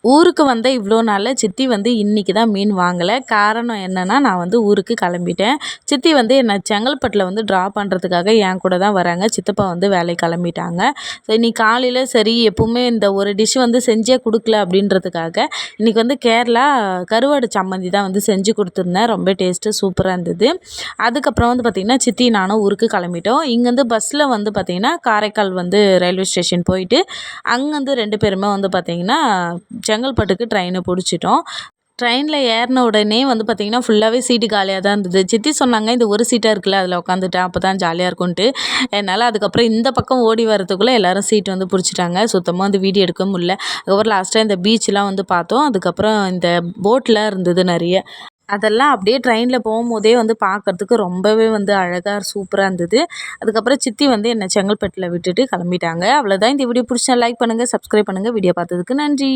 ஊருக்கு வந்த இவ்வளோ நாளில் சித்தி வந்து இன்றைக்கி தான் மீன் வாங்கலை. காரணம் என்னென்னா, நான் வந்து ஊருக்கு கிளம்பிட்டேன். சித்தி வந்து என்னை செங்கல்பட்டில் வந்து ட்ராப் பண்ணுறதுக்காக என் கூட தான் வராங்க. சித்தப்பா வந்து வேலைக்கு கிளம்பிட்டாங்க. ஸோ இன்றைக்கி காலையில் சரி எப்போவுமே இந்த ஒரு டிஷ் வந்து செஞ்சே கொடுக்கல அப்படின்றதுக்காக இன்றைக்கி வந்து கேரளா கருவாடு சம்மந்தி தான் வந்து செஞ்சு கொடுத்துருந்தேன். ரொம்ப டேஸ்ட்டு சூப்பராக இருந்தது. அதுக்கப்புறம் வந்து பார்த்திங்கன்னா சித்தி நானும் ஊருக்கு கிளம்பிட்டோம். இங்கேருந்து பஸ்ஸில் வந்து பார்த்திங்கன்னா காரைக்கால் வந்து ரயில்வே ஸ்டேஷன் போயிட்டு அங்கேருந்து 2 பேருமே வந்து பார்த்திங்கன்னா செங்கல்பட்டுக்கு ட்ரெயினை பிடிச்சிட்டோம். ட்ரெயினில் ஏறின உடனே வந்து பார்த்திங்கன்னா ஃபுல்லாகவே சீட்டு காலியாக தான் இருந்தது. சித்தி சொன்னாங்க, இந்த ஒரு சீட்டாக இருக்குல்ல அதில் உட்காந்துட்டேன் அப்போ தான் ஜாலியாக இருக்கும்ன்ட்டு. என்னால் அதுக்கப்புறம் இந்த பக்கம் ஓடி வரதுக்குள்ளே எல்லோரும் சீட்டு வந்து பிடிச்சிட்டாங்க. சுத்தமாக வந்து வீடியோ எடுக்க முடியல. அதுக்கப்புறம் லாஸ்ட்டாக இந்த பீச்லாம் வந்து பார்த்தோம். அதுக்கப்புறம் இந்த போட்லாம் இருந்தது நிறைய. அதெல்லாம் அப்படியே ட்ரெயினில் போகும்போதே வந்து பார்க்குறதுக்கு ரொம்பவே வந்து அழகாக சூப்பராக இருந்தது. அதுக்கப்புறம் சித்தி வந்து என்னை செங்கல்பட்டில் விட்டுட்டு கிளம்பிட்டாங்க. அவ்வளோதான். இந்த வீடியோ பிடிச்சா லைக் பண்ணுங்கள், சப்ஸ்கிரைப் பண்ணுங்கள். வீடியோ பார்த்ததுக்கு நன்றி.